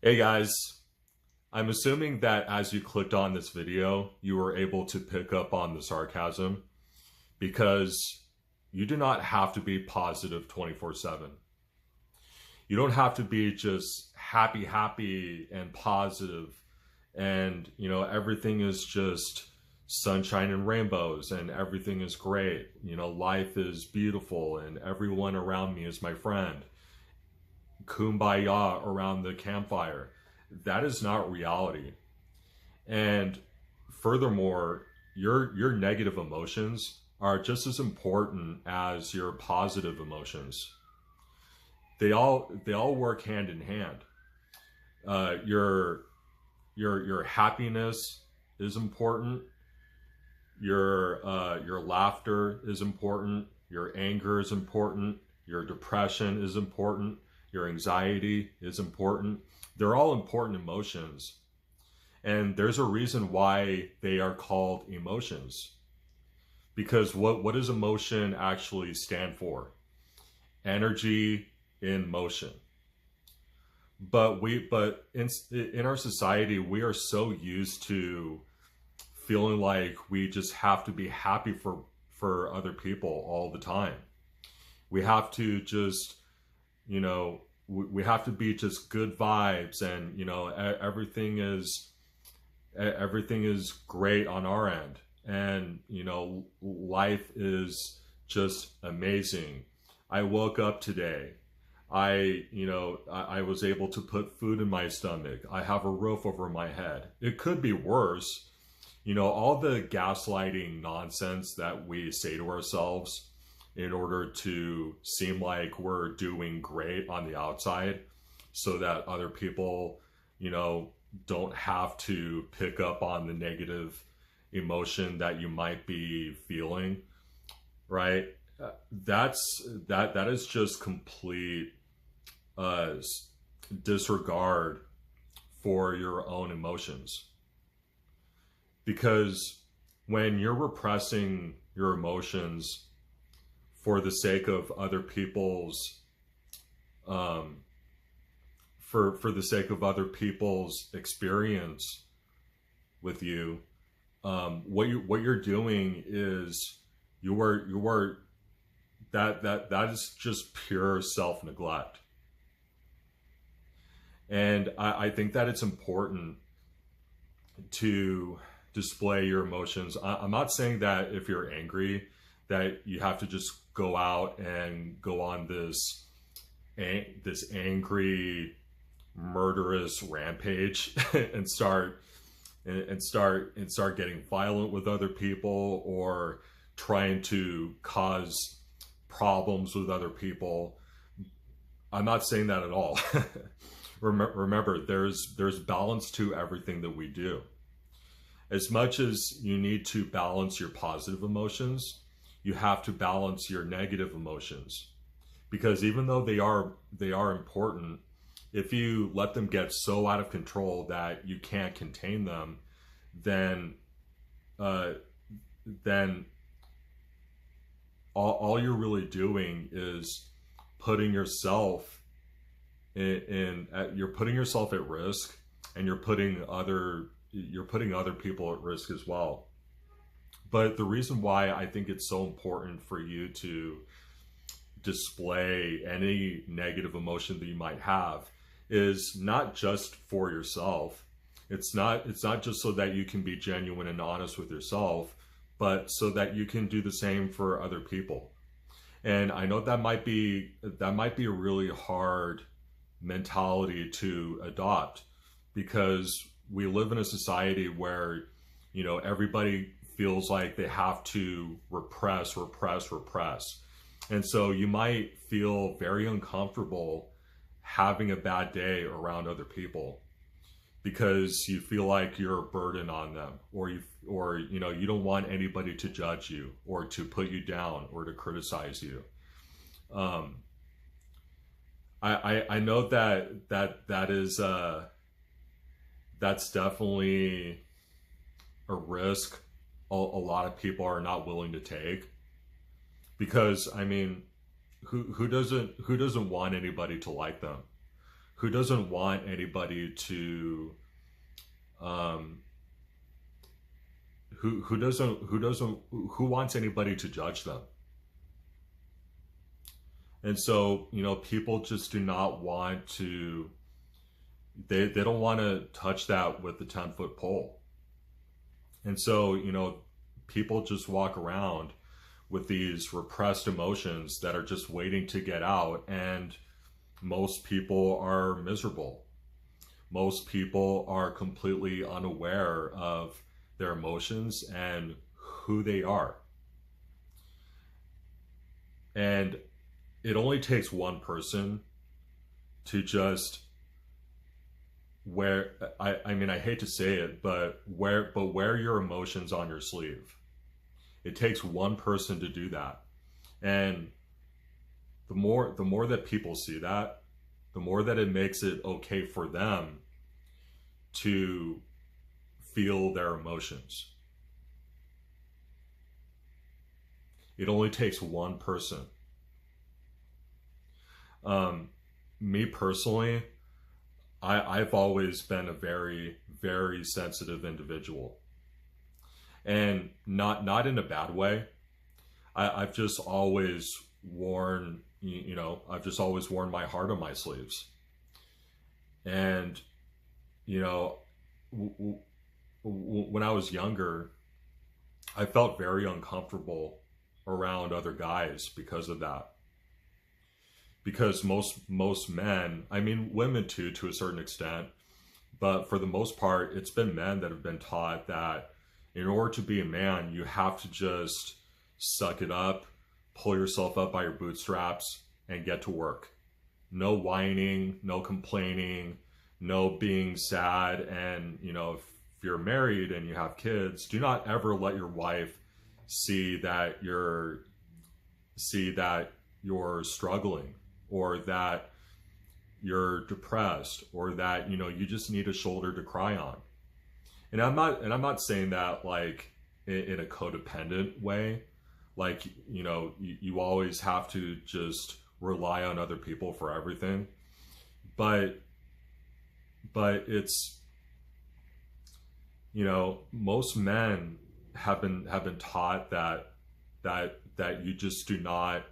Hey guys, I'm assuming that as you clicked on this video, you were able to pick up on the sarcasm because you do not have to be positive 24/7. You don't have to be just happy and positive and, everything is just sunshine and rainbows and everything is great. Life is beautiful and everyone around me is my friend. Kumbaya around the campfire. That is not reality. And furthermore, your negative emotions are just as important as your positive emotions. They all work hand in hand. Your happiness is important. Your laughter is important. Your anger is important. Your depression is important. Your anxiety is important. They're all important emotions. And there's a reason why they are called emotions. Because what does emotion actually stand for? Energy in motion. But in our society, we are so used to feeling like we just have to be happy for other people all the time. We have to just, we have to be just good vibes, and everything is great on our end, and life is just amazing. I woke up today. I was able to put food in my stomach. I have a roof over my head. It could be worse. All the gaslighting nonsense that we say to ourselves in order to seem like we're doing great on the outside so that other people, don't have to pick up on the negative emotion that you might be feeling, right? That is just complete uh, disregard for your own emotions. Because when you're repressing your emotions for the sake of other people's um, for the sake of other people's experience with you, what you're doing is you are that is just pure self neglect. And I think that it's important to display your emotions. I'm not saying that if you're angry that you have to just go out and go on this angry murderous rampage and start getting violent with other people, or trying to cause problems with other people. I'm not saying that at all. Remember, there's balance to everything that we do. As much as you need to balance your positive emotions, you have to balance your negative emotions, because even though they are important, if you let them get so out of control that you can't contain them, then uh, then all you're really doing is putting yourself you're putting yourself at risk, and you're putting other people at risk as well. But the reason why I think it's so important for you to display any negative emotion that you might have is not just for yourself. It's not just so that you can be genuine and honest with yourself, but so that you can do the same for other people. And I know that might be a really hard mentality to adopt, because we live in a society where everybody feels like they have to repress. And so you might feel very uncomfortable having a bad day around other people, because you feel like you're a burden on them, or you don't want anybody to judge you or to put you down or to criticize you. um I know that's definitely a risk a lot of people are not willing to take, because I mean, who doesn't want anybody to like them? who doesn't want anybody to who wants anybody to judge them? And so, you know, people just do not want to, they don't want to touch that with the 10-foot pole. And so, you know, people just walk around with these repressed emotions that are just waiting to get out, and most people are miserable. Most people are completely unaware of their emotions and who they are. And it only takes one person to just wear, I mean, I hate to say it, but wear your emotions on your sleeve. It takes one person to do that. And the more that people see that, the more that it makes it okay for them to feel their emotions. It only takes one person. Me personally, I've always been a very, very sensitive individual, and not in a bad way. I've just always worn, you know, I've just always worn my heart on my sleeves. And, you know, when I was younger, I felt very uncomfortable around other guys because of that. Because most men, I mean women too to a certain extent, but for the most part, it's been men that have been taught that in order to be a man, you have to just suck it up, pull yourself up by your bootstraps, and get to work. No whining, no complaining, no being sad. And, you know, if you're married and you have kids, do not ever let your wife see that you're struggling, or that you're depressed, or that, you know, you just need a shoulder to cry on. And I'm not saying that like in a codependent way, like, you know, you always have to just rely on other people for everything. But it's, you know, most men have been taught that you just do not,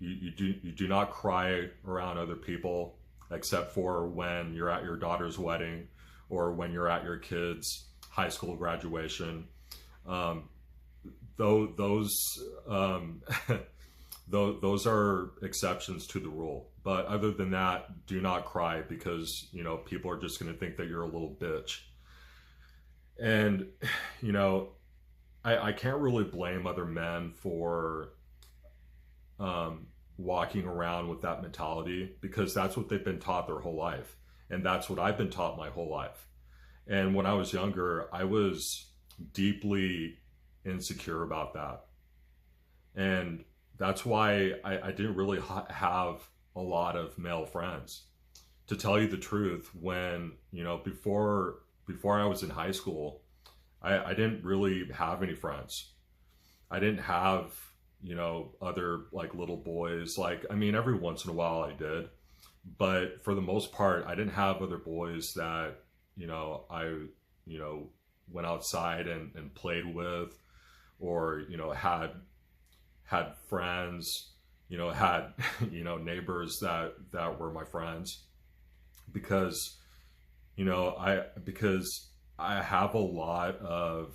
you do not cry around other people, except for when you're at your daughter's wedding or when you're at your kid's high school graduation. Those are exceptions to the rule. But other than that, do not cry, because, you know, people are just going to think that you're a little bitch. And, you know, I can't really blame other men for walking around with that mentality, because that's what they've been taught their whole life. And that's what I've been taught my whole life. And when I was younger, I was deeply insecure about that. And that's why I didn't really have a lot of male friends. To tell you the truth, when, you know, before I was in high school, I didn't really have any friends. I didn't have, you know, other like little boys. Like, I mean, every once in a while I did, but for the most part, I didn't have other boys that, you know, I, you know, went outside and played with, or, you know, had friends, you know, had, you know, neighbors that were my friends, because, you know, because I have a lot of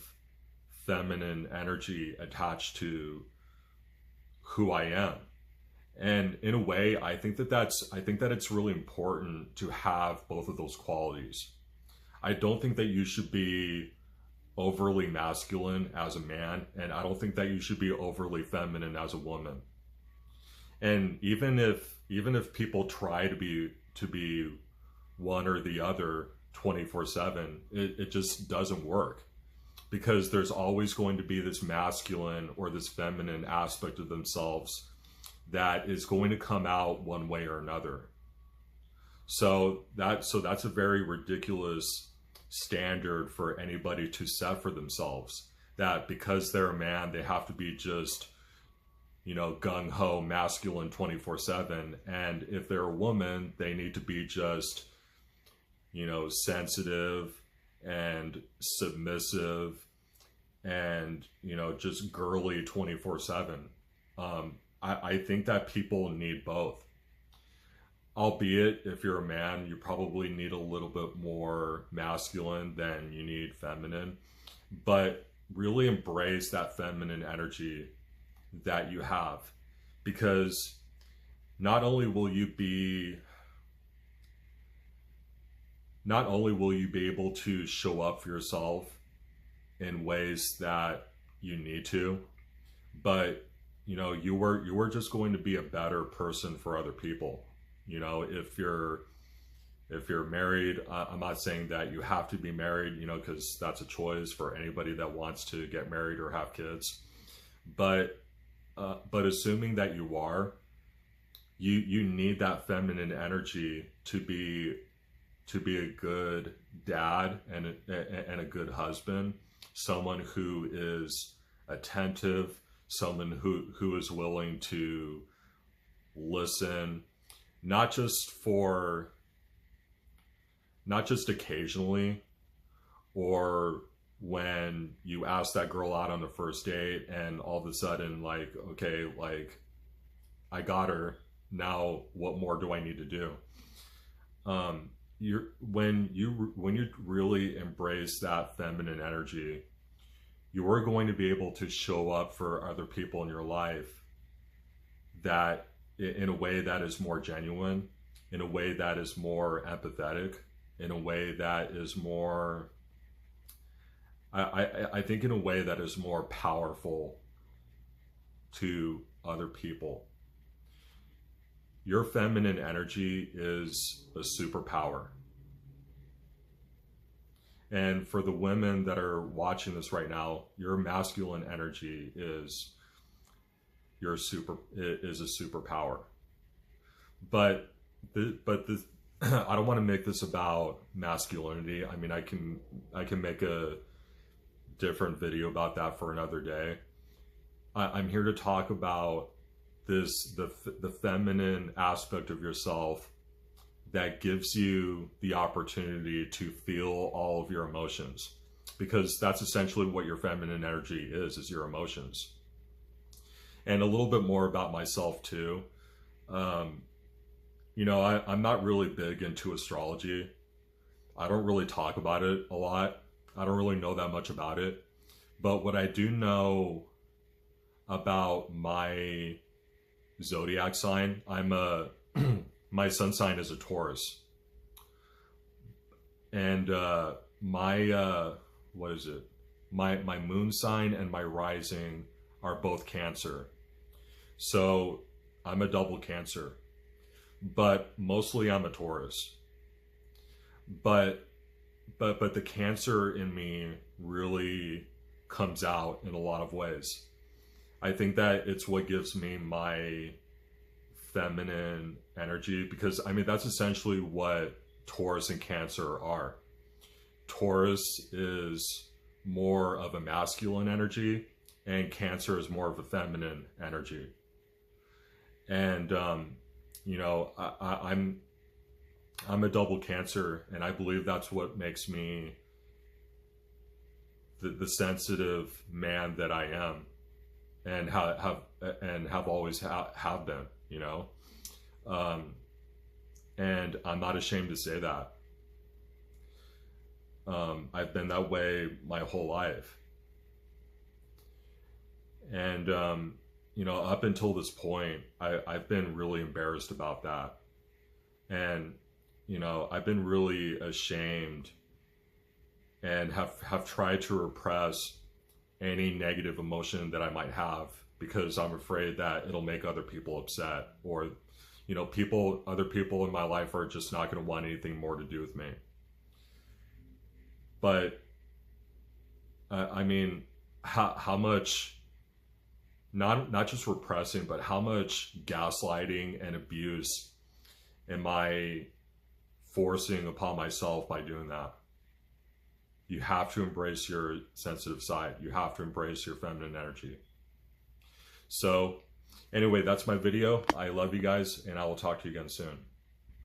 feminine energy attached to who I am. And in a way, I think that it's really important to have both of those qualities. I don't think that you should be overly masculine as a man, and I don't think that you should be overly feminine as a woman. And even if people try to be one or the other 24/7, it just doesn't work, because there's always going to be this masculine or this feminine aspect of themselves that is going to come out one way or another. So that's a very ridiculous standard for anybody to set for themselves, that because they're a man, they have to be just gung-ho masculine 24/7. And if they're a woman, they need to be just, sensitive and submissive and, just girly 24/7. I think that people need both. Albeit, if you're a man, you probably need a little bit more masculine than you need feminine. But really embrace that feminine energy that you have. Because not only will you be able to show up for yourself in ways that you need to, but you were just going to be a better person for other people. If you're married, I'm not saying that you have to be married, because that's a choice for anybody that wants to get married or have kids. But assuming that you are, you need that feminine energy to be a good dad and a good husband, someone who is attentive, someone who is willing to listen, not just occasionally, or when you ask that girl out on the first date and all of a sudden, like, okay, like, I got her, now what more do I need to do? When you really embrace that feminine energy, you are going to be able to show up for other people in your life that in a way that is more genuine, in a way that is more empathetic, in a way that is more, I think in a way that is more powerful to other people. Your feminine energy is a superpower. And for the women that are watching this right now, your masculine energy is a superpower. But I don't want to make this about masculinity. I mean, I can make a different video about that for another day. I'm here to talk about the feminine aspect of yourself that gives you the opportunity to feel all of your emotions, because that's essentially what your feminine energy is your emotions. And a little bit more about myself too. I'm not really big into astrology. I don't really talk about it a lot. I don't really know that much about it. But what I do know about my zodiac sign, my sun sign is a Taurus. And my moon sign and my rising are both Cancer. So I'm a double Cancer. But mostly I'm a Taurus. But the Cancer in me really comes out in a lot of ways. I think that it's what gives me my feminine energy, because I mean, that's essentially what Taurus and Cancer are. Taurus is more of a masculine energy and Cancer is more of a feminine energy. And I'm a double Cancer, and I believe that's what makes me the sensitive man that I am, and have always have been, and I'm not ashamed to say that. I've been that way my whole life, and up until this point, I've been really embarrassed about that, and I've been really ashamed and have tried to repress any negative emotion that I might have, because I'm afraid that it'll make other people upset, or other people in my life are just not going to want anything more to do with me. But I mean, how much, not just repressing, but how much gaslighting and abuse am I forcing upon myself by doing that? You have to embrace your sensitive side. You have to embrace your feminine energy. So Anyway, that's my video. I love you guys, and I will talk to you again soon.